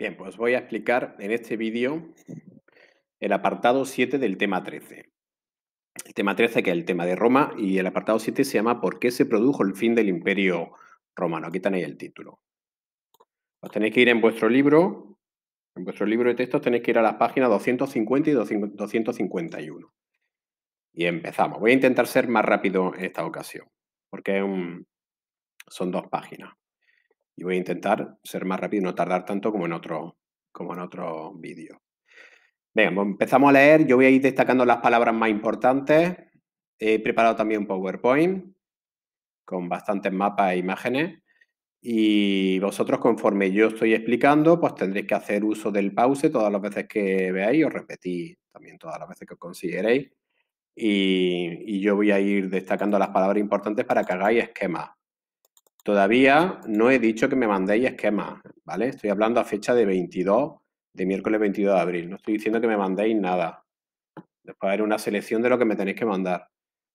Bien, pues voy a explicar en este vídeo el apartado 7 del tema 13. El tema 13, que es el tema de Roma, y el apartado 7 se llama ¿Por qué se produjo el fin del Imperio Romano? Aquí tenéis el título. Os tenéis que ir en vuestro libro de textos tenéis que ir a las páginas 250 y 251. Y empezamos. Voy a intentar ser más rápido en esta ocasión, porque son 2 páginas. Y voy a intentar ser más rápido y no tardar tanto como en otros vídeos. Venga, pues empezamos a leer. Yo voy a ir destacando las palabras más importantes. He preparado también un PowerPoint con bastantes mapas e imágenes. Y vosotros, conforme yo estoy explicando, pues tendréis que hacer uso del pause todas las veces que veáis, o repetís también todas las veces que consideréis. Y yo voy a ir destacando las palabras importantes para que hagáis esquemas. Todavía no he dicho que me mandéis esquemas, ¿vale? Estoy hablando a fecha de miércoles 22 de abril. No estoy diciendo que me mandéis nada. Después haré una selección de lo que me tenéis que mandar.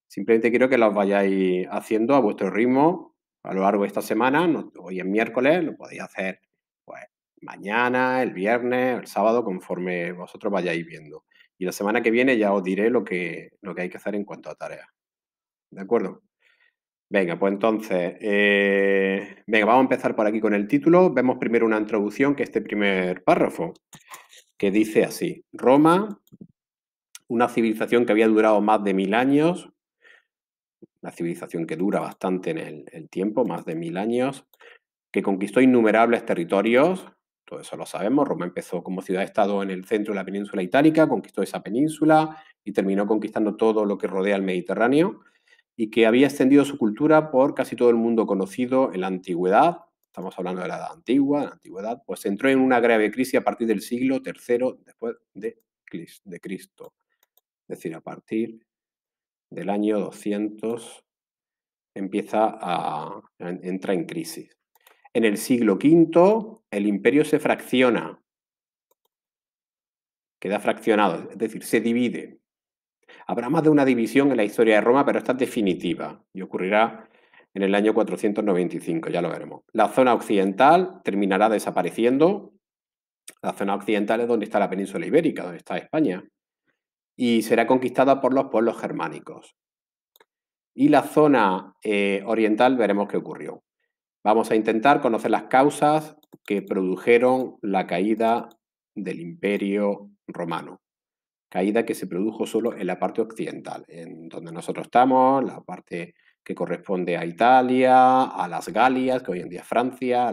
Simplemente quiero que los vayáis haciendo a vuestro ritmo a lo largo de esta semana. Hoy es miércoles, lo podéis hacer pues mañana, el viernes, el sábado, conforme vosotros vayáis viendo. Y la semana que viene ya os diré lo que hay que hacer en cuanto a tareas. ¿De acuerdo? Venga, pues entonces, venga, vamos a empezar por aquí con el título. Vemos primero una introducción, que es este primer párrafo, que dice así: Roma, una civilización que había durado más de 1000 años, una civilización que dura bastante en el tiempo, más de 1000 años, que conquistó innumerables territorios. Todo eso lo sabemos. Roma empezó como ciudad-estado en el centro de la península itálica, conquistó esa península y terminó conquistando todo lo que rodea el Mediterráneo, y que había extendido su cultura por casi todo el mundo conocido en la antigüedad. Estamos hablando de la Edad Antigua, la antigüedad, pues entró en una grave crisis a partir del siglo III después de Cristo. Es decir, a partir del año 200 entra en crisis. En el siglo V el imperio se fracciona, queda fraccionado, es decir, se divide. Habrá más de una división en la historia de Roma, pero esta es definitiva y ocurrirá en el año 495, ya lo veremos. La zona occidental terminará desapareciendo. La zona occidental es donde está la península ibérica, donde está España, y será conquistada por los pueblos germánicos. Y la zona oriental veremos qué ocurrió. Vamos a intentar conocer las causas que produjeron la caída del Imperio Romano. Caída que se produjo solo en la parte occidental, en donde nosotros estamos, la parte que corresponde a Italia, a las Galias, que hoy en día es Francia,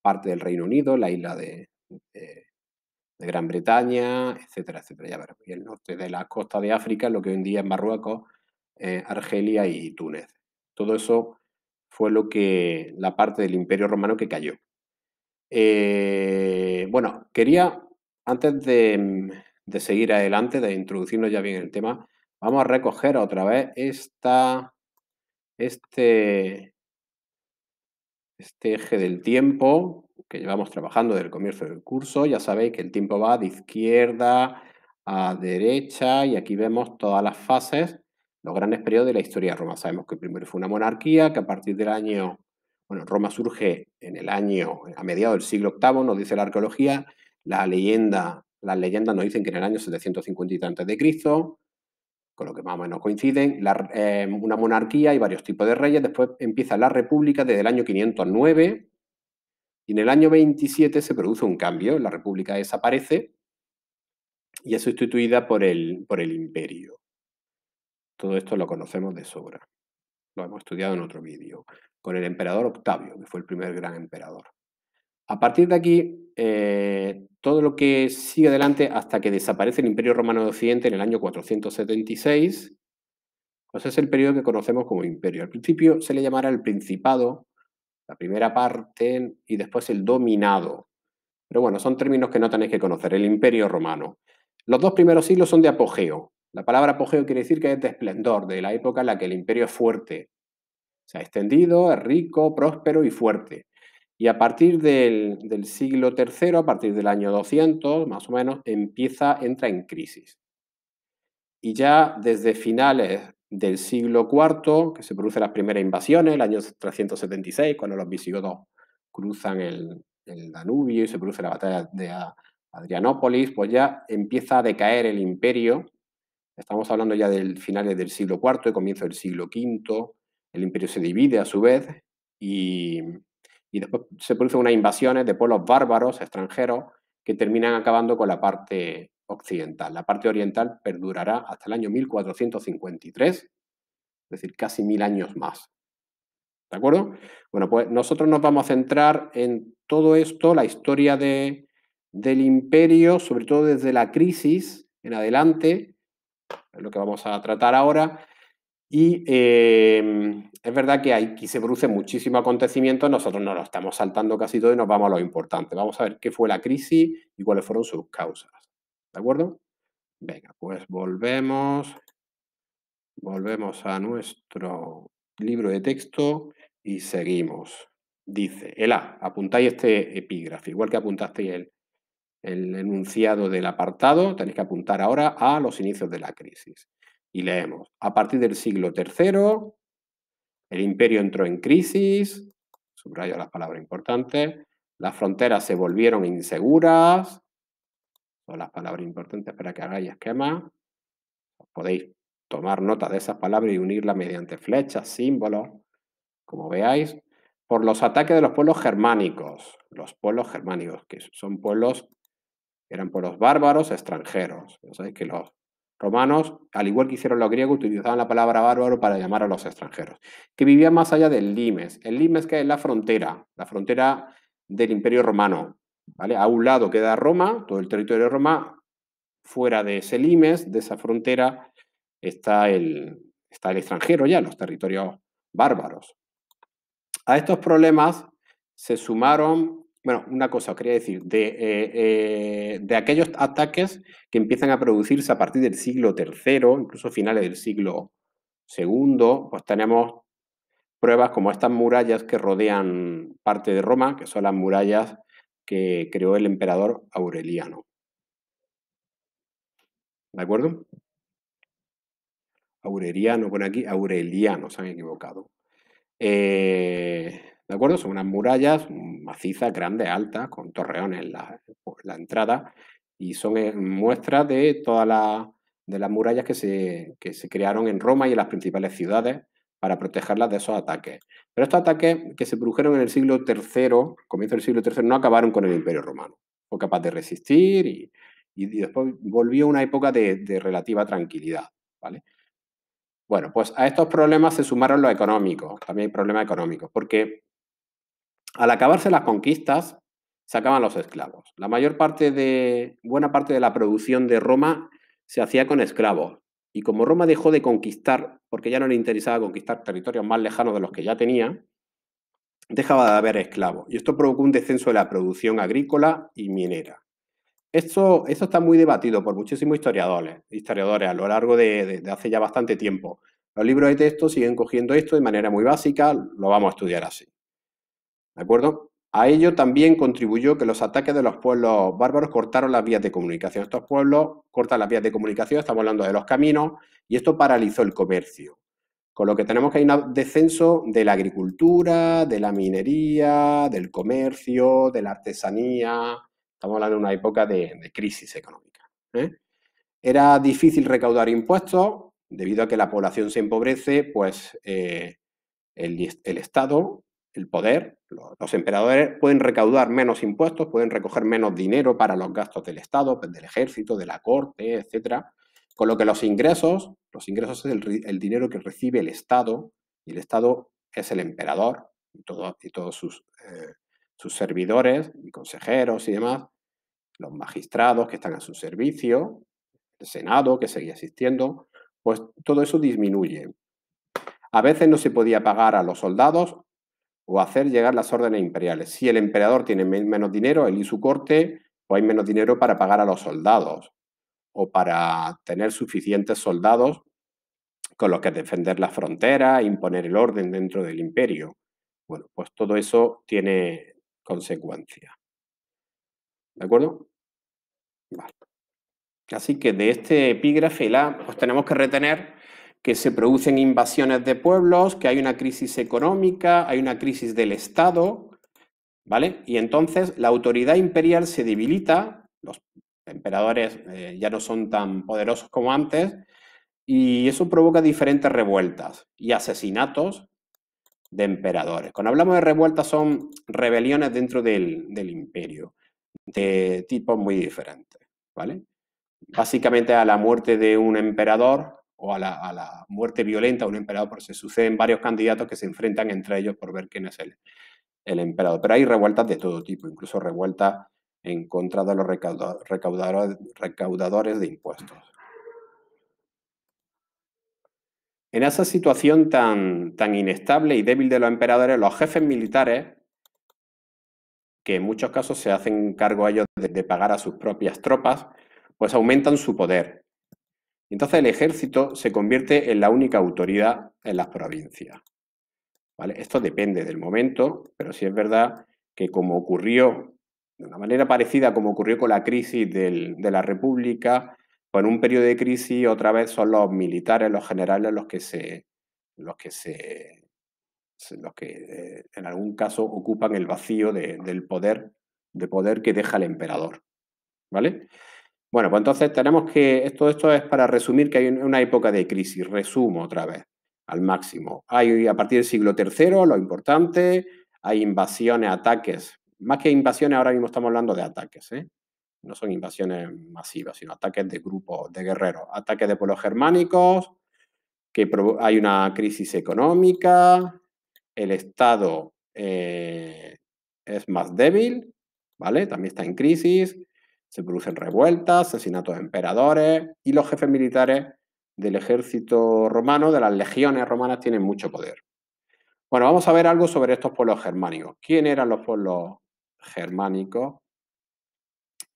parte del Reino Unido, la isla de Gran Bretaña, etcétera, etcétera. Ya veremos. Y el norte de la costa de África, lo que hoy en día es Marruecos, Argelia y Túnez. Todo eso fue la parte del Imperio Romano que cayó. Bueno, quería, antes de seguir adelante, de introducirnos ya bien en el tema, vamos a recoger otra vez este eje del tiempo que llevamos trabajando desde el comienzo del curso. Ya sabéis que el tiempo va de izquierda a derecha y aquí vemos todas las fases, los grandes periodos de la historia de Roma. Sabemos que primero fue una monarquía, que a partir del año, bueno, Roma surge a mediados del siglo VIII, nos dice la arqueología. Las leyendas nos dicen que en el año 750 y tantos de Cristo, con lo que más o menos coinciden, una monarquía y varios tipos de reyes. Después empieza la república desde el año 509 y en el año 27 se produce un cambio, la república desaparece y es sustituida por el imperio. Todo esto lo conocemos de sobra, lo hemos estudiado en otro vídeo, con el emperador Octavio, que fue el primer gran emperador. A partir de aquí, todo lo que sigue adelante hasta que desaparece el Imperio Romano de Occidente en el año 476, pues es el periodo que conocemos como imperio. Al principio se le llamará el Principado, la primera parte, y después el Dominado. Pero bueno, son términos que no tenéis que conocer. El Imperio Romano. Los 2 primeros siglos son de apogeo. La palabra apogeo quiere decir que es de esplendor, de la época en la que el imperio es fuerte. Se ha extendido, es rico, próspero y fuerte. Y a partir del siglo III, a partir del año 200, más o menos, entra en crisis. Y ya desde finales del siglo IV, que se producen las primeras invasiones, el año 376, cuando los visigodos cruzan el Danubio y se produce la batalla de Adrianópolis, pues ya empieza a decaer el imperio. Estamos hablando ya del finales del siglo IV y comienzo del siglo V. El imperio se divide a su vez y después se producen unas invasiones de pueblos bárbaros extranjeros que terminan acabando con la parte occidental. La parte oriental perdurará hasta el año 1453, es decir, casi 1000 años más. ¿De acuerdo? Bueno, pues nosotros nos vamos a centrar en todo esto, la historia del imperio, sobre todo desde la crisis en adelante, es lo que vamos a tratar ahora. Y es verdad que aquí se producen muchísimos acontecimientos, nosotros nos lo estamos saltando casi todo y nos vamos a lo importante. Vamos a ver qué fue la crisis y cuáles fueron sus causas. ¿De acuerdo? Venga, pues volvemos a nuestro libro de texto y seguimos. Dice, el A, apuntáis este epígrafe, igual que apuntasteis el enunciado del apartado, tenéis que apuntar ahora a los inicios de la crisis. Y leemos, a partir del siglo III, el imperio entró en crisis, subrayo las palabras importantes, las fronteras se volvieron inseguras, son las palabras importantes para que hagáis esquemas, podéis tomar nota de esas palabras y unirlas mediante flechas, símbolos, como veáis, por los ataques de los pueblos germánicos. Los pueblos germánicos, que son pueblos, eran pueblos bárbaros extranjeros. Ya sabéis que los romanos, al igual que hicieron los griegos, utilizaban la palabra bárbaro para llamar a los extranjeros, que vivían más allá del limes. El limes, que es la frontera del Imperio Romano. ¿Vale? A un lado queda Roma, todo el territorio de Roma. Fuera de ese limes, de esa frontera, está el extranjero ya, los territorios bárbaros. A estos problemas se sumaron, bueno, una cosa os quería decir, de aquellos ataques que empiezan a producirse a partir del siglo III, incluso finales del siglo II, pues tenemos pruebas como estas murallas que rodean parte de Roma, que son las murallas que creó el emperador Aureliano. ¿De acuerdo? Aureliano, pone aquí, Aureliano, se han equivocado. ¿De acuerdo? Son unas murallas macizas, grandes, altas, con torreones en la entrada, y son muestras de todas las murallas que se crearon en Roma y en las principales ciudades para protegerlas de esos ataques. Pero estos ataques que se produjeron en el siglo III, comienzo del siglo III, no acabaron con el Imperio Romano. Fue capaz de resistir y después volvió una época de relativa tranquilidad, ¿vale? Bueno, pues a estos problemas se sumaron los económicos, también hay problemas económicos, porque al acabarse las conquistas, se acaban los esclavos. Buena parte de la producción de Roma se hacía con esclavos. Y como Roma dejó de conquistar, porque ya no le interesaba conquistar territorios más lejanos de los que ya tenía, dejaba de haber esclavos. Y esto provocó un descenso de la producción agrícola y minera. Esto está muy debatido por muchísimos historiadores a lo largo de hace ya bastante tiempo. Los libros de texto siguen cogiendo esto de manera muy básica, lo vamos a estudiar así. ¿De acuerdo? A ello también contribuyó que los ataques de los pueblos bárbaros cortaron las vías de comunicación. Estos pueblos cortan las vías de comunicación, estamos hablando de los caminos, y esto paralizó el comercio. Con lo que tenemos que hay un descenso de la agricultura, de la minería, del comercio, de la artesanía. Estamos hablando de una época de crisis económica. Era difícil recaudar impuestos, debido a que la población se empobrece, pues el Estado, el poder, los emperadores pueden recaudar menos impuestos, pueden recoger menos dinero para los gastos del Estado, del ejército, de la corte, etcétera. Con lo que los ingresos es el dinero que recibe el Estado, y el Estado es el emperador y todos sus servidores y consejeros y demás, los magistrados que están a su servicio, el Senado que seguía existiendo, pues todo eso disminuye. A veces no se podía pagar a los soldados o hacer llegar las órdenes imperiales. Si el emperador tiene menos dinero, él y su corte, pues hay menos dinero para pagar a los soldados o para tener suficientes soldados con los que defender las fronteras, imponer el orden dentro del imperio. Bueno, pues todo eso tiene consecuencias. ¿De acuerdo? Vale. Así que de este epígrafe, pues tenemos que retener que se producen invasiones de pueblos, que hay una crisis económica, hay una crisis del Estado, ¿vale? Y entonces la autoridad imperial se debilita, los emperadores ya no son tan poderosos como antes, y eso provoca diferentes revueltas y asesinatos de emperadores. Cuando hablamos de revueltas son rebeliones dentro del imperio, de tipos muy diferentes, ¿vale? Básicamente a la muerte de un emperador o a la muerte violenta de un emperador, porque se suceden varios candidatos que se enfrentan entre ellos por ver quién es el emperador. Pero hay revueltas de todo tipo, incluso revueltas en contra de los recaudadores de impuestos. En esa situación tan inestable y débil de los emperadores, los jefes militares, que en muchos casos se hacen cargo ellos de pagar a sus propias tropas, pues aumentan su poder. Entonces el ejército se convierte en la única autoridad en las provincias. ¿Vale? Esto depende del momento, pero sí es verdad que como ocurrió de una manera parecida como ocurrió con la crisis de la República, pues en un periodo de crisis otra vez son los militares, los generales los que en algún caso ocupan el vacío de poder que deja el emperador. ¿Vale? Bueno, pues entonces tenemos que, esto es para resumir que hay una época de crisis, resumo otra vez, al máximo. Hay a partir del siglo III, lo importante, hay invasiones, ataques, más que invasiones ahora mismo estamos hablando de ataques, ¿eh? No son invasiones masivas, sino ataques de grupos de guerreros, ataques de pueblos germánicos, que hay una crisis económica, el Estado es más débil, ¿vale? También está en crisis, se producen revueltas, asesinatos de emperadores y los jefes militares del ejército romano, de las legiones romanas, tienen mucho poder. Bueno, vamos a ver algo sobre estos pueblos germánicos. ¿Quién eran los pueblos germánicos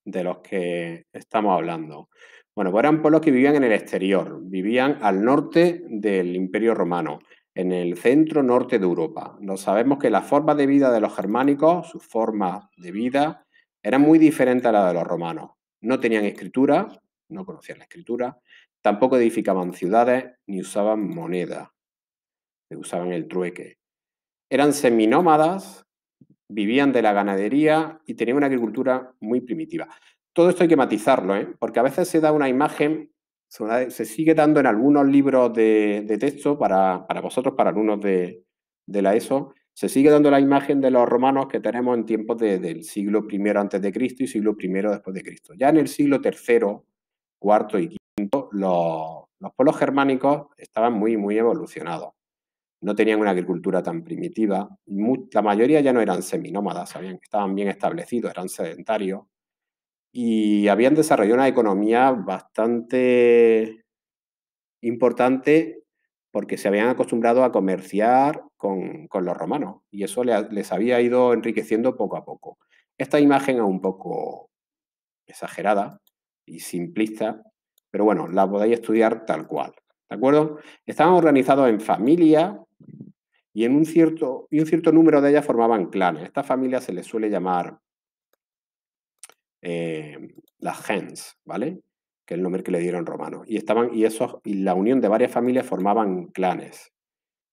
de los que estamos hablando? Bueno, pues eran pueblos que vivían en el exterior, vivían al norte del Imperio Romano, en el centro norte de Europa. Nos sabemos que las formas de vida de los germánicos, sus formas de vida, eran muy diferentes a las de los romanos. No tenían escritura, no conocían la escritura, tampoco edificaban ciudades ni usaban moneda, usaban el trueque. Eran seminómadas, vivían de la ganadería y tenían una agricultura muy primitiva. Todo esto hay que matizarlo, ¿eh? Porque a veces se da una imagen, se sigue dando en algunos libros de texto para vosotros, para alumnos de la ESO, se sigue dando la imagen de los romanos que tenemos en tiempos del siglo I antes de Cristo y siglo I después de Cristo. Ya en el siglo III, cuarto y quinto, los pueblos germánicos estaban muy evolucionados, no tenían una agricultura tan primitiva. La mayoría ya no eran seminómadas, estaban bien establecidos, eran sedentarios y habían desarrollado una economía bastante importante porque se habían acostumbrado a comerciar con los romanos y eso les había ido enriqueciendo poco a poco. Esta imagen es un poco exagerada y simplista, pero bueno, la podéis estudiar tal cual. ¿De acuerdo? Estaban organizados en familias y un cierto número de ellas formaban clanes. A estas familias se les suele llamar las gens, ¿vale? Que es el nombre que le dieron romanos. Y la unión de varias familias formaban clanes.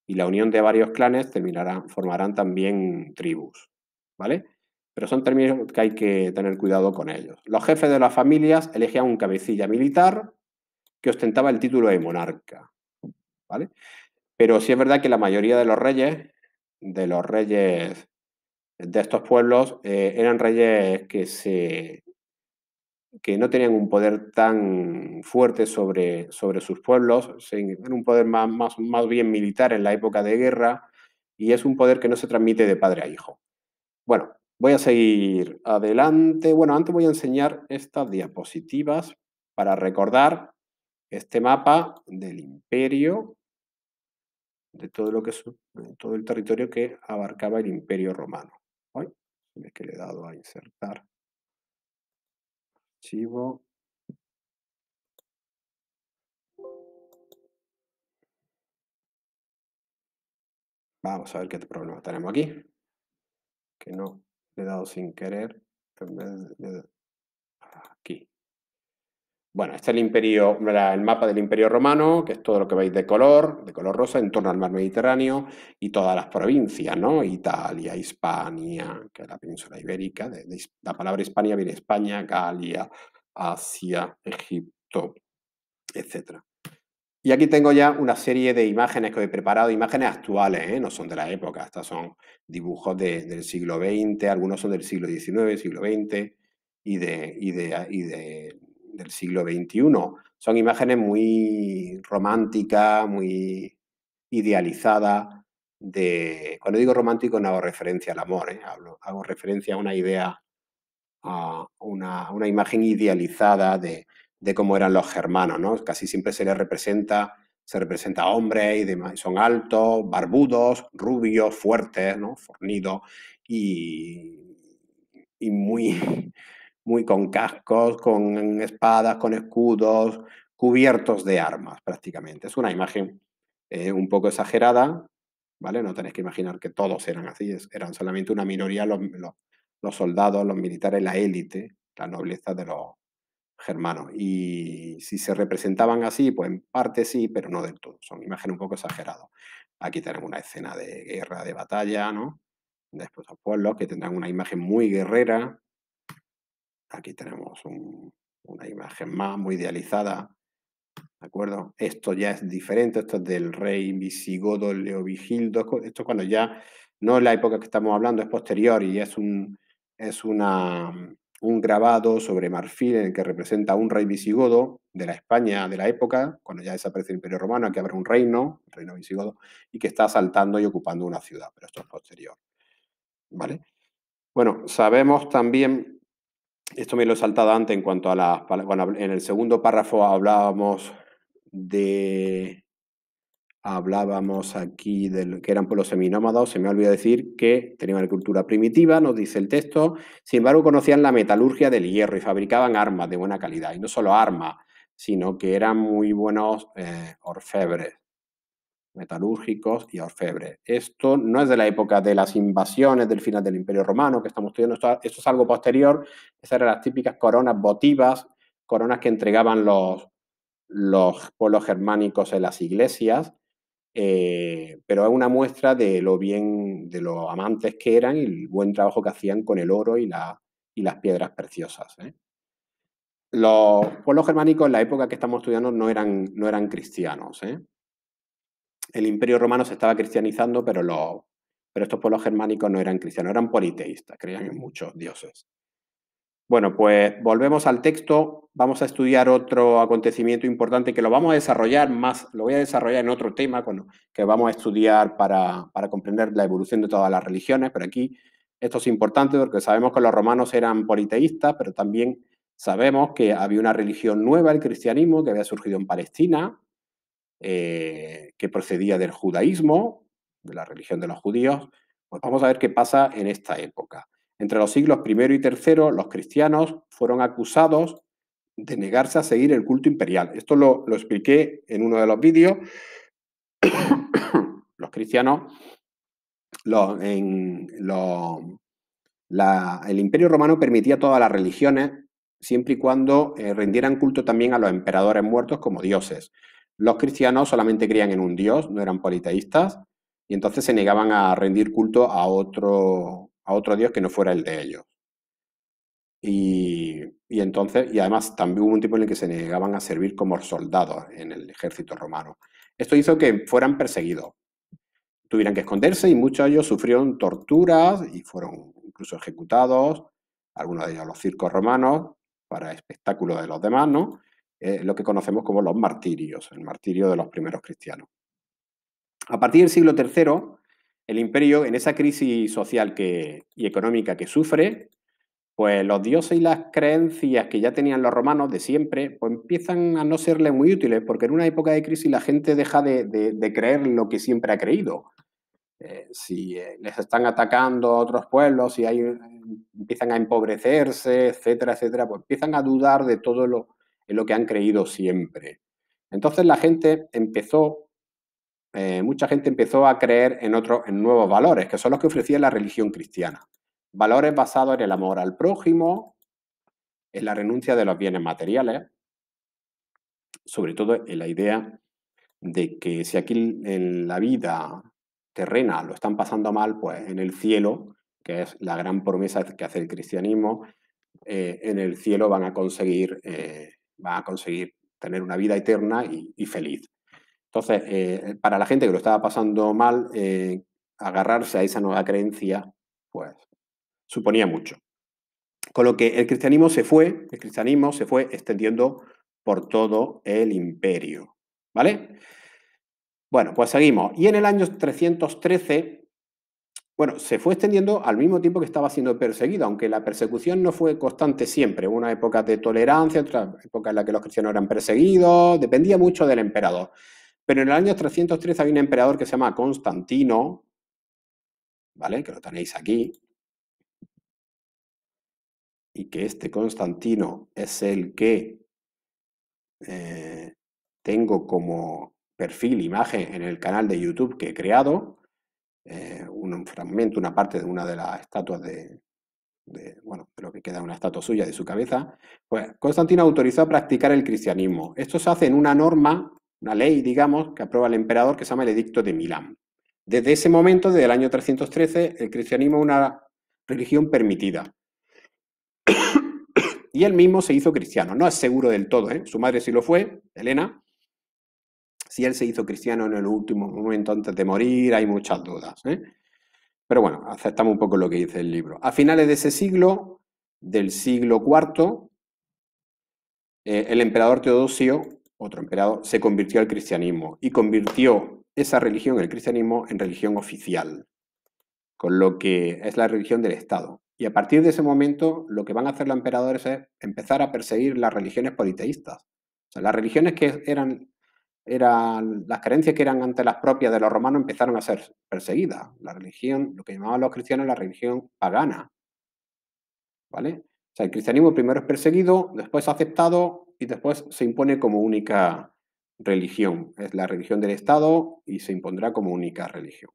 Y la unión de varios clanes formarán también tribus, ¿vale? Pero son términos que hay que tener cuidado con ellos. Los jefes de las familias elegían un cabecilla militar que ostentaba el título de monarca, ¿vale? Pero sí es verdad que la mayoría de los reyes de estos pueblos eran reyes que no tenían un poder tan fuerte sobre sus pueblos, era un poder más bien militar en la época de guerra y es un poder que no se transmite de padre a hijo. Bueno, voy a seguir adelante. Bueno, antes voy a enseñar estas diapositivas para recordar este mapa del imperio, de todo lo que es de todo el territorio que abarcaba el imperio romano. Ay, es que le he dado a insertar archivo. Vamos a ver qué problema tenemos aquí. Que no le he dado sin querer. En vez de aquí. Bueno, este es el mapa del Imperio Romano, que es todo lo que veis de color rosa, en torno al mar Mediterráneo, y todas las provincias, ¿no? Italia, Hispania, que es la península ibérica, la palabra Hispania viene de España, Galia, Asia, Egipto, etcétera. Y aquí tengo ya una serie de imágenes que he preparado, imágenes actuales, ¿eh? No son de la época, estas son dibujos del siglo XX, algunos son del siglo XIX, siglo XX del siglo XXI. Son imágenes muy románticas, muy idealizadas. Cuando digo romántico no hago referencia al amor, ¿eh? Hago referencia a una idea, a una imagen idealizada de cómo eran los germanos, ¿no? Casi siempre se representa a hombres y demás, son altos, barbudos, rubios, fuertes, ¿no? Fornidos y muy, muy con cascos, con espadas, con escudos, cubiertos de armas prácticamente. Es una imagen un poco exagerada, ¿vale? No tenéis que imaginar que todos eran así, eran solamente una minoría los soldados, los militares, la élite, la nobleza de los germanos. Y si se representaban así, pues en parte sí, pero no del todo. Son imágenes un poco exageradas. Aquí tenemos una escena de guerra, de batalla, ¿no? Después los pueblos que tendrán una imagen muy guerrera. Aquí tenemos una imagen más, muy idealizada. ¿De acuerdo? Esto ya es diferente, esto es del rey visigodo Leovigildo, esto cuando ya, no es la época que estamos hablando, es posterior y es un grabado sobre marfil en el que representa a un rey visigodo de la España de la época, cuando ya desaparece el Imperio Romano, aquí habrá un reino, el reino visigodo, y que está asaltando y ocupando una ciudad, pero esto es posterior. ¿Vale? Bueno, sabemos también, esto me lo he saltado antes en cuanto a bueno, en el segundo párrafo hablábamos aquí de lo que eran pueblos seminómados, se me ha olvidado decir que tenían una cultura primitiva, nos dice el texto, sin embargo conocían la metalurgia del hierro y fabricaban armas de buena calidad, y no solo armas, sino que eran muy buenos orfebres, metalúrgicos y orfebres. Esto no es de la época de las invasiones del final del Imperio Romano, que estamos estudiando, esto es algo posterior, esas eran las típicas coronas votivas, coronas que entregaban los pueblos germánicos en las iglesias, pero es una muestra de lo amantes que eran y el buen trabajo que hacían con el oro y las piedras preciosas. Los pueblos germánicos en la época que estamos estudiando no eran cristianos. El Imperio Romano se estaba cristianizando, pero estos pueblos germánicos no eran cristianos, eran politeístas, creían en muchos dioses. Bueno, pues volvemos al texto. Vamos a estudiar otro acontecimiento importante que lo vamos a desarrollar más, lo voy a desarrollar en otro tema que vamos a estudiar para comprender la evolución de todas las religiones, pero aquí esto es importante porque sabemos que los romanos eran politeístas, pero también sabemos que había una religión nueva, el cristianismo, que había surgido en Palestina, que procedía del judaísmo, de la religión de los judíos. Pues vamos a ver qué pasa en esta época. Entre los siglos I y III, los cristianos fueron acusados de negarse a seguir el culto imperial. Esto lo expliqué en uno de los vídeos. Los cristianos, el Imperio Romano permitía a todas las religiones siempre y cuando rindieran culto también a los emperadores muertos como dioses. Los cristianos solamente creían en un dios, no eran politeístas, y entonces se negaban a rendir culto a otro dios que no fuera el de ellos. Y además también hubo un tiempo en el que se negaban a servir como soldados en el ejército romano. Esto hizo que fueran perseguidos, tuvieran que esconderse y muchos de ellos sufrieron torturas y fueron incluso ejecutados, algunos de ellos los circos romanos, para espectáculo de los demás, ¿no? Lo que conocemos como los martirios, el martirio de los primeros cristianos. A partir del siglo III, el imperio, en esa crisis social y económica que sufre, pues los dioses y las creencias que ya tenían los romanos de siempre, pues empiezan a no serles muy útiles, porque en una época de crisis la gente deja de creer lo que siempre ha creído. Si les están atacando a otros pueblos, si empiezan a empobrecerse, etcétera, etcétera, pues empiezan a dudar de todo en lo que han creído siempre. Entonces mucha gente empezó a creer en nuevos valores, que son los que ofrecía la religión cristiana. Valores basados en el amor al prójimo, en la renuncia de los bienes materiales, sobre todo en la idea de que si aquí en la vida terrena lo están pasando mal, pues en el cielo, que es la gran promesa que hace el cristianismo, en el cielo van a conseguir tener una vida eterna y feliz. Entonces, para la gente que lo estaba pasando mal, agarrarse a esa nueva creencia, pues suponía mucho. Con lo que el cristianismo se fue extendiendo por todo el imperio. ¿Vale? Bueno, pues seguimos. Y en el año 313, bueno, se fue extendiendo al mismo tiempo que estaba siendo perseguido, aunque la persecución no fue constante siempre. Hubo una época de tolerancia, otra época en la que los cristianos eran perseguidos, dependía mucho del emperador. Pero en el año 313 había un emperador que se llama Constantino, ¿vale? Que lo tenéis aquí. Y que este Constantino es el que tengo como perfil, imagen en el canal de YouTube que he creado. Un fragmento, una parte de una de las estatuas bueno, de lo que queda una estatua suya de su cabeza, pues Constantino autorizó a practicar el cristianismo. Esto se hace en una norma, una ley, digamos, que aprueba el emperador, que se llama el Edicto de Milán. Desde ese momento, desde el año 313, el cristianismo es una religión permitida. Y él mismo se hizo cristiano. No es seguro del todo, ¿eh? Su madre sí lo fue, Helena. Si él se hizo cristiano en el último momento antes de morir, hay muchas dudas, ¿eh? Pero bueno, aceptamos un poco lo que dice el libro. A finales de ese siglo, del siglo IV, el emperador Teodosio, otro emperador, se convirtió al cristianismo y convirtió esa religión, el cristianismo, en religión oficial, con lo que es la religión del Estado. Y a partir de ese momento, lo que van a hacer los emperadores es empezar a perseguir las religiones politeístas. O sea, las religiones que eran las creencias que eran antes las propias de los romanos empezaron a ser perseguidas. La religión, lo que llamaban los cristianos la religión pagana, ¿vale? O sea, el cristianismo primero es perseguido, después aceptado y después se impone como única religión. Es la religión del Estado y se impondrá como única religión.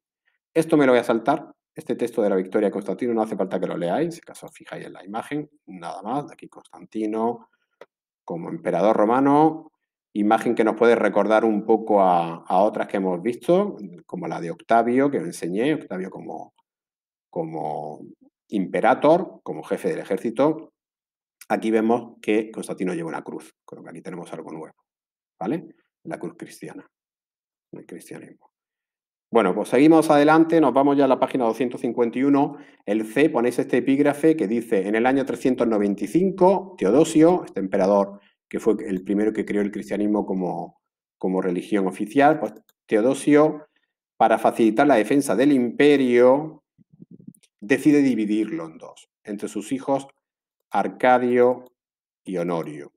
Esto me lo voy a saltar. Este texto de la victoria de Constantino no hace falta que lo leáis, si acaso os fijáis en la imagen, nada más. Aquí Constantino como emperador romano, imagen que nos puede recordar un poco a otras que hemos visto, como la de Octavio, que os enseñé, Octavio como imperator, como jefe del ejército. Aquí vemos que Constantino lleva una cruz, con lo que aquí tenemos algo nuevo, ¿vale? La cruz cristiana, el cristianismo. Bueno, pues seguimos adelante, nos vamos ya a la página 251. El C, ponéis este epígrafe que dice, en el año 395, Teodosio, este emperador que fue el primero que creó el cristianismo como religión oficial, pues Teodosio, para facilitar la defensa del imperio, decide dividirlo en dos, entre sus hijos Arcadio y Honorio.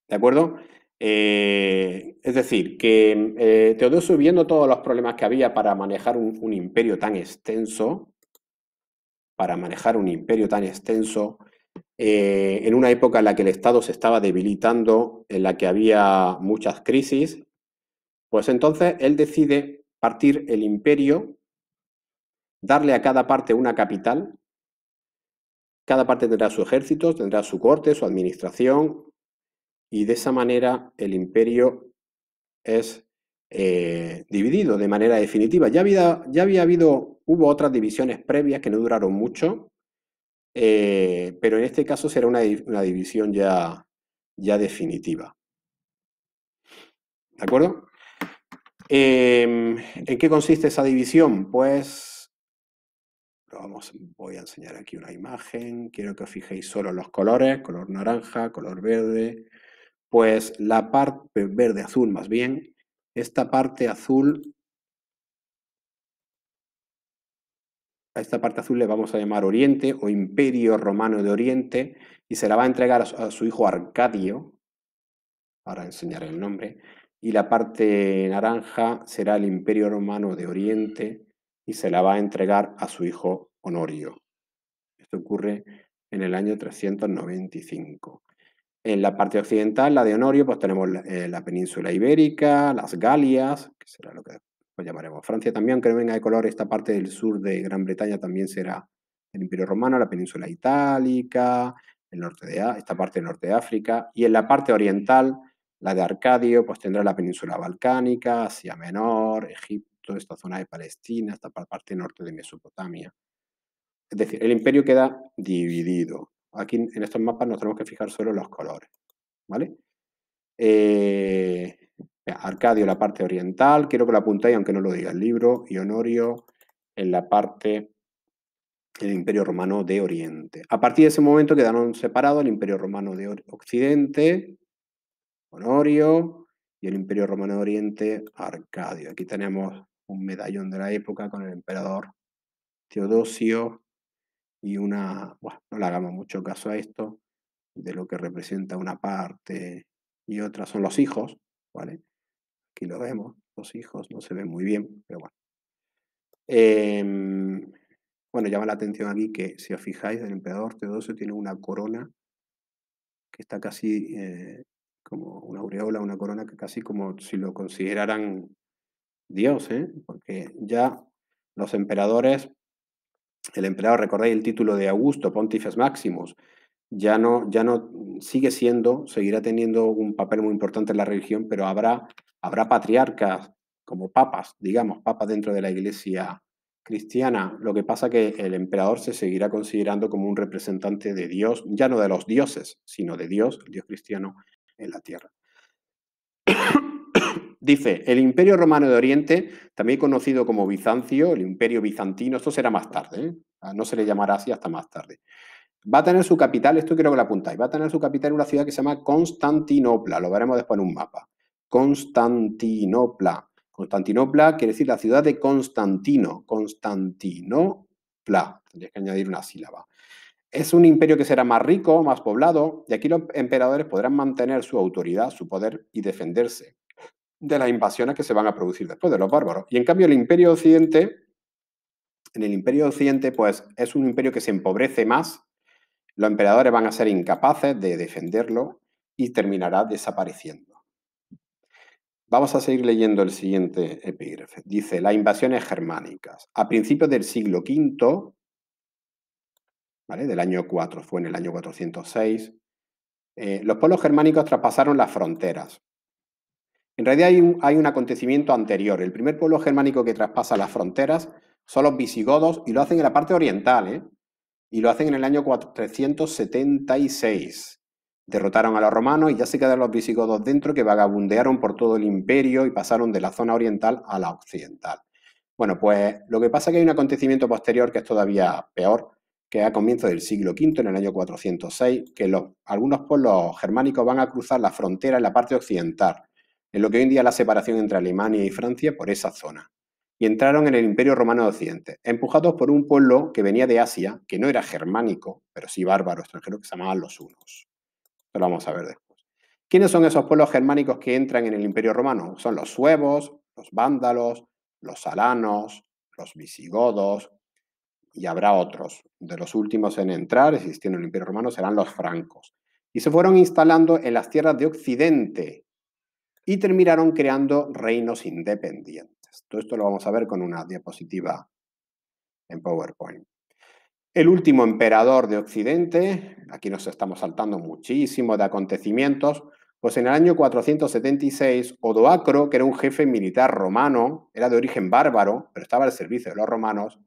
¿De acuerdo? Es decir, que Teodosio, viendo todos los problemas que había para manejar un imperio tan extenso, en una época en la que el Estado se estaba debilitando, en la que había muchas crisis, pues entonces él decide partir el imperio, darle a cada parte una capital, cada parte tendrá su ejército, tendrá su corte, su administración, y de esa manera el imperio es dividido de manera definitiva. Ya había habido, hubo otras divisiones previas que no duraron mucho, pero en este caso será una división ya definitiva. ¿De acuerdo? ¿En qué consiste esa división? Pues voy a enseñar aquí una imagen. Quiero que os fijéis solo en los colores, color naranja, color verde. Pues la parte verde-azul más bien, esta parte azul, a esta parte azul le vamos a llamar Oriente o Imperio Romano de Oriente y se la va a entregar a su hijo Arcadio, ahora enseñaré el nombre, y la parte naranja será el Imperio Romano de Oriente y se la va a entregar a su hijo Honorio. Esto ocurre en el año 395. En la parte occidental, la de Honorio, pues tenemos la península ibérica, las Galias, que será lo que después llamaremos Francia también, aunque no venga de color, esta parte del sur de Gran Bretaña también será el Imperio Romano, la península itálica, esta parte del norte de África, y en la parte oriental, La de Arcadio pues tendrá la península balcánica, Asia Menor, Egipto, esta zona de Palestina, esta parte norte de Mesopotamia. Es decir, el imperio queda dividido. Aquí en estos mapas nos tenemos que fijar solo en los colores, ¿vale? Arcadio, la parte oriental, quiero que lo apuntéis aunque no lo diga el libro, y Honorio en la parte del Imperio Romano de Oriente. A partir de ese momento quedaron separados el Imperio Romano de Occidente, Honorio, y el Imperio Romano de Oriente, Arcadio. Aquí tenemos un medallón de la época con el emperador Teodosio y una, bueno, no le hagamos mucho caso a esto, de lo que representa una parte y otra son los hijos, ¿vale? Aquí lo vemos, los hijos, no se ven muy bien, pero bueno. Bueno, llama la atención aquí que, si os fijáis, el emperador Teodosio tiene una corona que está casi como una aureola, una corona que casi como si lo consideraran Dios, ¿eh? Porque ya los emperadores, el emperador, recordáis el título de Augusto, Pontifex Maximus, ya no sigue siendo, seguirá teniendo un papel muy importante en la religión, pero habrá patriarcas como papas, digamos, papas dentro de la iglesia cristiana. Lo que pasa que el emperador se seguirá considerando como un representante de Dios, ya no de los dioses, sino de Dios, el Dios cristiano, en la tierra. Dice, el Imperio Romano de Oriente, también conocido como Bizancio, el Imperio Bizantino, esto será más tarde, ¿eh? No se le llamará así hasta más tarde. Va a tener su capital, esto quiero que lo apuntáis, va a tener su capital en una ciudad que se llama Constantinopla, lo veremos después en un mapa. Constantinopla. Constantinopla quiere decir la ciudad de Constantino. Constantinopla. Tendrías que añadir una sílaba. Es un imperio que será más rico, más poblado, y aquí los emperadores podrán mantener su autoridad, su poder y defenderse de las invasiones que se van a producir después de los bárbaros. Y en cambio el Imperio Occidente, en el Imperio Occidente, pues es un imperio que se empobrece más. Los emperadores van a ser incapaces de defenderlo y terminará desapareciendo. Vamos a seguir leyendo el siguiente epígrafe. Dice, las invasiones germánicas. A principios del siglo V, ¿vale? Del año 4, fue en el año 406, los pueblos germánicos traspasaron las fronteras. En realidad hay un acontecimiento anterior. El primer pueblo germánico que traspasa las fronteras son los visigodos y lo hacen en la parte oriental, ¿eh? Y lo hacen en el año 476. Derrotaron a los romanos y ya se quedaron los visigodos dentro, que vagabundearon por todo el imperio y pasaron de la zona oriental a la occidental. Bueno, pues lo que pasa es que hay un acontecimiento posterior que es todavía peor, que es a comienzos del siglo V, en el año 406, que algunos pueblos germánicos van a cruzar la frontera en la parte occidental, en lo que hoy en día es la separación entre Alemania y Francia, por esa zona. Y entraron en el Imperio Romano de Occidente, empujados por un pueblo que venía de Asia, que no era germánico, pero sí bárbaro extranjero, que se llamaban los hunos. Esto lo vamos a ver después. ¿Quiénes son esos pueblos germánicos que entran en el Imperio Romano? Son los suevos, los vándalos, los alanos, los visigodos, y habrá otros. De los últimos en entrar, existiendo en el Imperio Romano, serán los francos. Y se fueron instalando en las tierras de Occidente y terminaron creando reinos independientes. Todo esto lo vamos a ver con una diapositiva en PowerPoint. El último emperador de Occidente, aquí nos estamos saltando muchísimo de acontecimientos, pues en el año 476, Odoacro, que era un jefe militar romano, era de origen bárbaro, pero estaba al servicio de los romanos,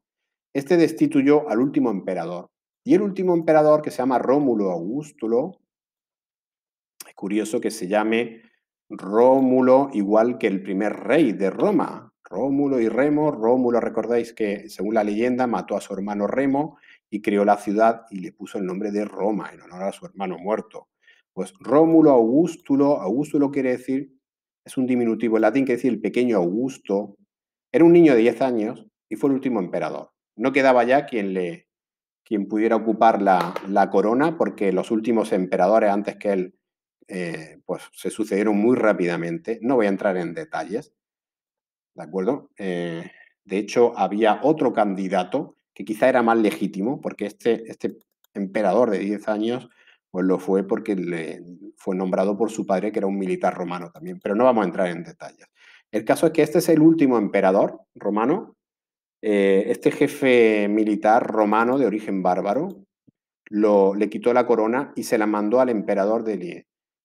este destituyó al último emperador. Y el último emperador, que se llama Rómulo Augustulo, es curioso que se llame Rómulo igual que el primer rey de Roma, Rómulo y Remo. Rómulo, recordáis que según la leyenda mató a su hermano Remo y creó la ciudad y le puso el nombre de Roma en honor a su hermano muerto. Pues Rómulo Augustulo, Augustulo quiere decir, es un diminutivo en latín, quiere decir el pequeño Augusto. Era un niño de 10 años y fue el último emperador. No quedaba ya quien pudiera ocupar la corona, porque los últimos emperadores antes que él pues se sucedieron muy rápidamente. No voy a entrar en detalles, ¿de acuerdo? De hecho, había otro candidato que quizá era más legítimo, porque este emperador de 10 años pues lo fue porque fue nombrado por su padre, que era un militar romano también, pero no vamos a entrar en detalles. El caso es que este es el último emperador romano, este jefe militar romano de origen bárbaro, le quitó la corona y se la mandó al emperador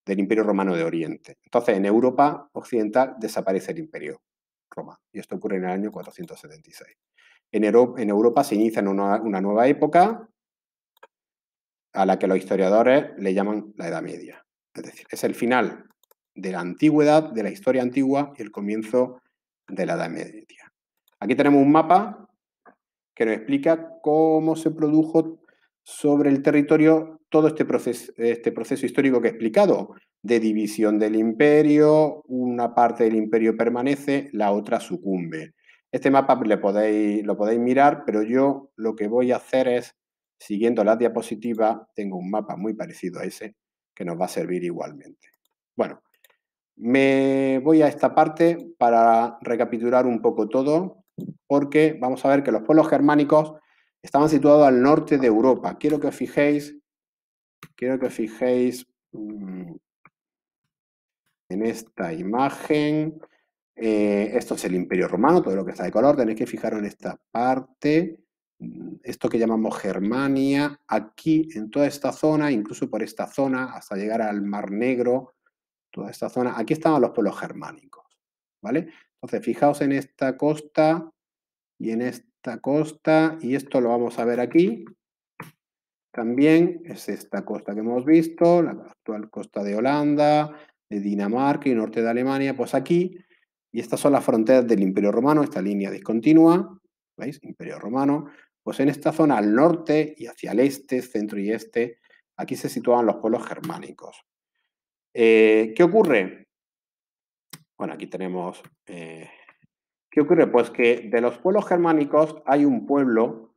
del Imperio Romano de Oriente. Entonces, en Europa occidental desaparece el Imperio Romano, y esto ocurre en el año 476. En Europa se inicia una nueva época a la que los historiadores le llaman la Edad Media. Es decir, es el final de la antigüedad, de la historia antigua, y el comienzo de la Edad Media. Aquí tenemos un mapa que nos explica cómo se produjo sobre el territorio todo este proceso histórico que he explicado, de división del imperio, una parte del imperio permanece, la otra sucumbe. Este mapa lo podéis mirar, pero yo lo que voy a hacer es, siguiendo las diapositivas, tengo un mapa muy parecido a ese que nos va a servir igualmente. Bueno, me voy a esta parte para recapitular un poco todo, porque vamos a ver que los pueblos germánicos estaban situados al norte de Europa. Quiero que os fijéis en esta imagen. Esto es el Imperio Romano, todo lo que está de color. Tenéis que fijaros en esta parte. Esto que llamamos Germania, aquí en toda esta zona, incluso por esta zona, hasta llegar al Mar Negro, toda esta zona, aquí estaban los pueblos germánicos, ¿vale? Entonces, fijaos en esta costa y en esta costa, y esto lo vamos a ver aquí. También es esta costa que hemos visto, la actual costa de Holanda, de Dinamarca y norte de Alemania, pues aquí, y estas son las fronteras del Imperio Romano, esta línea discontinua, ¿veis? Imperio Romano, pues en esta zona al norte y hacia el este, centro y este, aquí se situaban los pueblos germánicos. ¿Qué ocurre? Bueno, aquí tenemos... ¿qué ocurre? Pues que de los pueblos germánicos hay un pueblo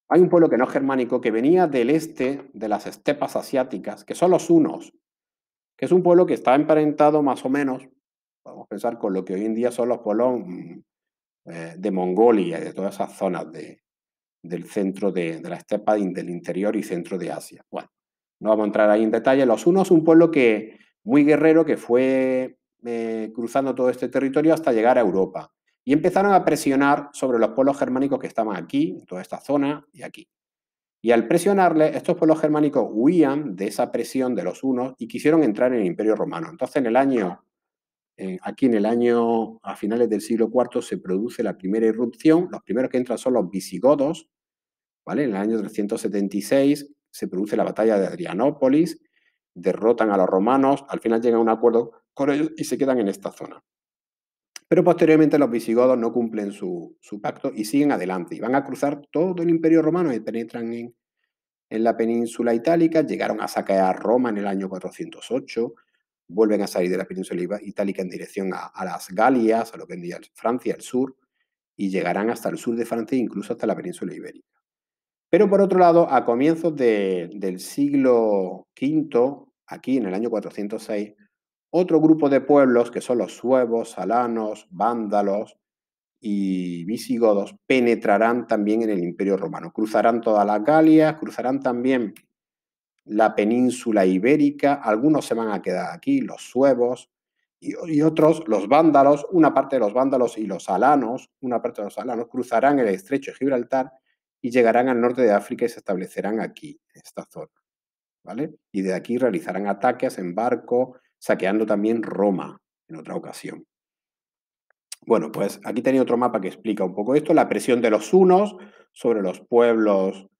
que no es germánico, que venía del este de las estepas asiáticas, que son los hunos, que es un pueblo que está emparentado más o menos, podemos pensar, con lo que hoy en día son los pueblos de Mongolia y de todas esas zonas del centro de la estepa del interior y centro de Asia. Bueno, no vamos a entrar ahí en detalle. Los hunos es un pueblo muy guerrero que fue cruzando todo este territorio hasta llegar a Europa. Y empezaron a presionar sobre los pueblos germánicos que estaban aquí, en toda esta zona y aquí. Y al presionarle, estos pueblos germánicos huían de esa presión de los hunos y quisieron entrar en el Imperio Romano. Entonces, aquí en el año, a finales del siglo IV, se produce la primera irrupción. Los primeros que entran son los visigodos, ¿vale? En el año 376 se produce la batalla de Adrianópolis, derrotan a los romanos, al final llegan a un acuerdo con ellos y se quedan en esta zona. Pero posteriormente los visigodos no cumplen su pacto y siguen adelante y van a cruzar todo el Imperio Romano y penetran en la península itálica, llegaron a saquear Roma en el año 408, vuelven a salir de la península itálica en dirección a las Galias, a lo que hoy en día es Francia, al sur, y llegarán hasta el sur de Francia e incluso hasta la península ibérica. Pero por otro lado, a comienzos del siglo V, aquí en el año 406, otro grupo de pueblos, que son los suevos, alanos, vándalos y visigodos, penetrarán también en el Imperio Romano. Cruzarán toda la Galia, cruzarán también la península ibérica, algunos se van a quedar aquí, los suevos, y otros, los vándalos, una parte de los vándalos y los alanos, una parte de los alanos, cruzarán el estrecho de Gibraltar y llegarán al norte de África y se establecerán aquí, en esta zona, ¿vale? Y de aquí realizarán ataques en barco, saqueando también Roma en otra ocasión. Bueno, pues aquí tenía otro mapa que explica un poco esto, la presión de los hunos sobre los pueblos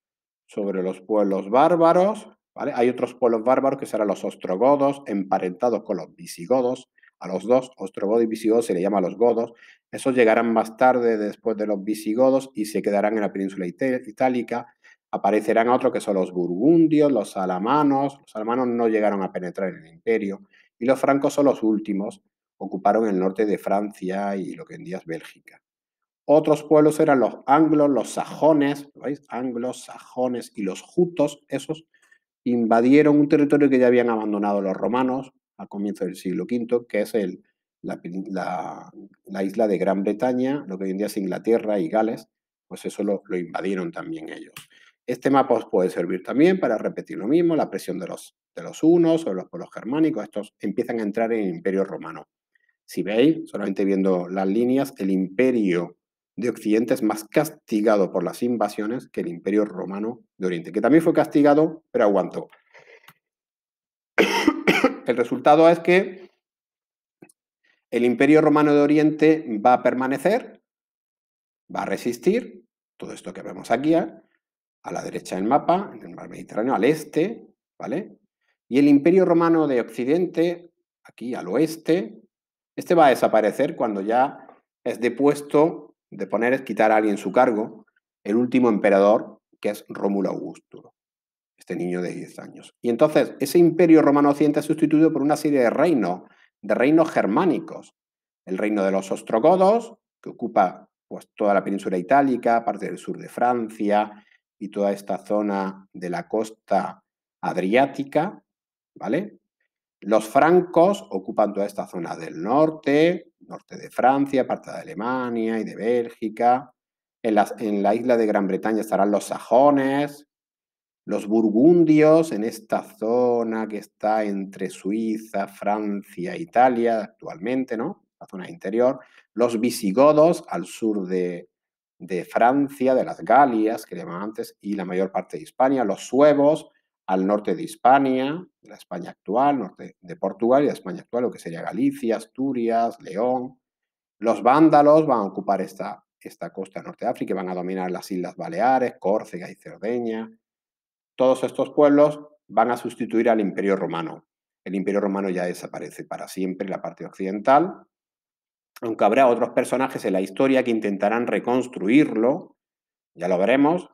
bárbaros, ¿vale? Hay otros pueblos bárbaros que serán los ostrogodos, emparentados con los visigodos. A los dos, ostrogodos y visigodos, se le llama a los godos. Esos llegarán más tarde, después de los visigodos, y se quedarán en la península itálica. Aparecerán otros que son los burgundios, los alamanos. Los alamanos no llegaron a penetrar en el imperio. Y los francos son los últimos. Ocuparon el norte de Francia y lo que hoy en día es Bélgica. Otros pueblos eran los anglos, los sajones, ¿veis? Anglos, sajones y los jutos, esos invadieron un territorio que ya habían abandonado los romanos a comienzos del siglo V, que es la isla de Gran Bretaña, lo que hoy en día es Inglaterra y Gales, pues eso lo invadieron también ellos. Este mapa os puede servir también para repetir lo mismo, la presión de los hunos sobre los pueblos germánicos, estos empiezan a entrar en el Imperio Romano. Si veis, solamente viendo las líneas, el Imperio de Occidente es más castigado por las invasiones que el Imperio Romano de Oriente, que también fue castigado, pero aguantó. El resultado es que el Imperio Romano de Oriente va a permanecer, va a resistir, todo esto que vemos aquí, a la derecha del mapa, en el mar Mediterráneo, al este, ¿vale? Y el Imperio Romano de Occidente, aquí al oeste, este va a desaparecer cuando ya es depuesto, de poner, quitar a alguien su cargo, el último emperador, que es Rómulo Augusto, este niño de 10 años. Y entonces ese Imperio Romano Occidente es sustituido por una serie de reinos germánicos. El reino de los ostrogodos, que ocupa pues, toda la península itálica, parte del sur de Francia y toda esta zona de la costa adriática, ¿vale? Los francos ocupan toda esta zona del norte, norte de Francia, parte de Alemania y de Bélgica. En la isla de Gran Bretaña estarán los sajones, los burgundios en esta zona que está entre Suiza, Francia e Italia actualmente, ¿no? La zona interior. Los visigodos al sur de Francia, de las Galias, que llamaban antes, y la mayor parte de Hispania. Los suevos al norte de Hispania, de la España actual, norte de Portugal y de España actual, lo que sería Galicia, Asturias, León. Los vándalos van a ocupar esta costa norte de África y van a dominar las Islas Baleares, Córcega y Cerdeña. Todos estos pueblos van a sustituir al Imperio Romano. El Imperio Romano ya desaparece para siempre en la parte occidental, aunque habrá otros personajes en la historia que intentarán reconstruirlo, ya lo veremos,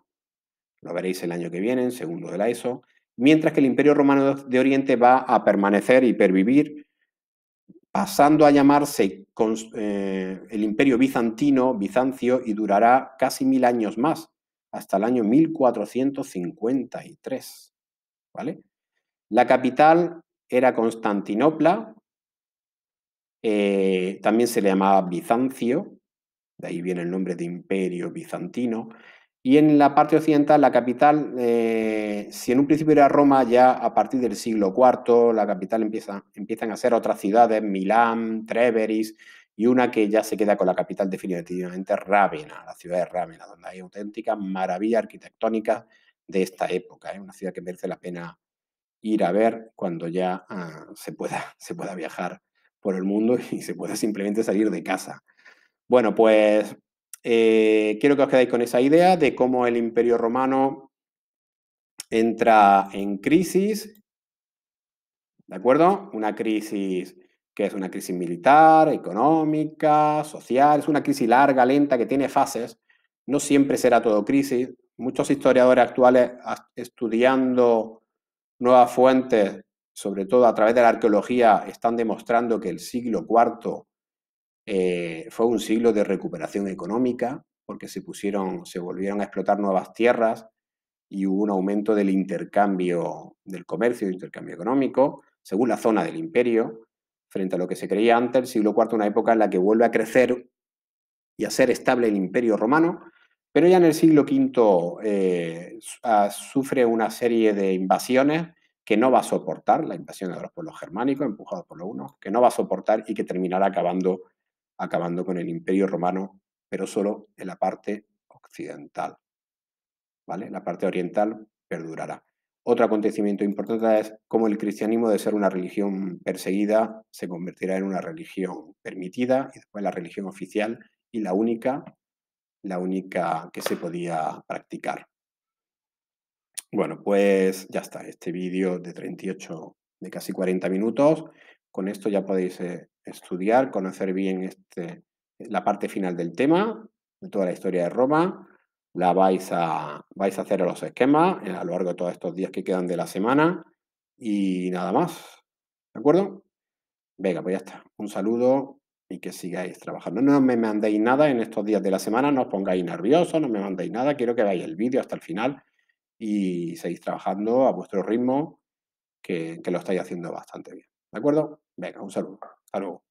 lo veréis el año que viene, en segundo de la ESO, mientras que el Imperio Romano de Oriente va a permanecer y pervivir, pasando a llamarse el Imperio Bizancio, y durará casi 1000 años más, hasta el año 1453, ¿vale? La capital era Constantinopla, también se le llamaba Bizancio, de ahí viene el nombre de Imperio Bizantino, y en la parte occidental la capital, si en un principio era Roma, ya a partir del siglo IV la capital empiezan a ser otras ciudades, Milán, Tréveris, y una que ya se queda con la capital definitivamente, Rávena, la ciudad de Rávena, donde hay auténticas maravillas arquitectónicas de esta época, una ciudad que merece la pena ir a ver cuando ya se pueda viajar por el mundo y se pueda simplemente salir de casa. Bueno, pues quiero que os quedéis con esa idea de cómo el Imperio Romano entra en crisis, ¿de acuerdo? Una crisis que es una crisis militar, económica, social, es una crisis larga, lenta, que tiene fases, no siempre será todo crisis. Muchos historiadores actuales estudiando nuevas fuentes, sobre todo a través de la arqueología, están demostrando que el siglo IV fue un siglo de recuperación económica, porque se volvieron a explotar nuevas tierras y hubo un aumento del intercambio, del comercio, del intercambio económico, según la zona del imperio, frente a lo que se creía antes. El siglo IV, una época en la que vuelve a crecer y a ser estable el imperio romano, pero ya en el siglo V sufre una serie de invasiones que no va a soportar, la invasión de los pueblos germánicos, empujados por los hunos, que no va a soportar y que terminará acabando con el imperio romano, pero solo en la parte occidental, ¿vale? La parte oriental perdurará. Otro acontecimiento importante es cómo el cristianismo, de ser una religión perseguida, se convertirá en una religión permitida y después la religión oficial y la única que se podía practicar. Bueno, pues ya está, este vídeo de 38, de casi 40 minutos. Con esto ya podéis estudiar, conocer bien la parte final del tema, de toda la historia de Roma. Vais a hacer los esquemas a lo largo de todos estos días que quedan de la semana y nada más. ¿De acuerdo? Venga, pues ya está. Un saludo y que sigáis trabajando. No me mandéis nada en estos días de la semana, no os pongáis nerviosos, no me mandéis nada. Quiero que veáis el vídeo hasta el final y seguís trabajando a vuestro ritmo, que lo estáis haciendo bastante bien. ¿De acuerdo? Venga, un saludo. Hasta luego.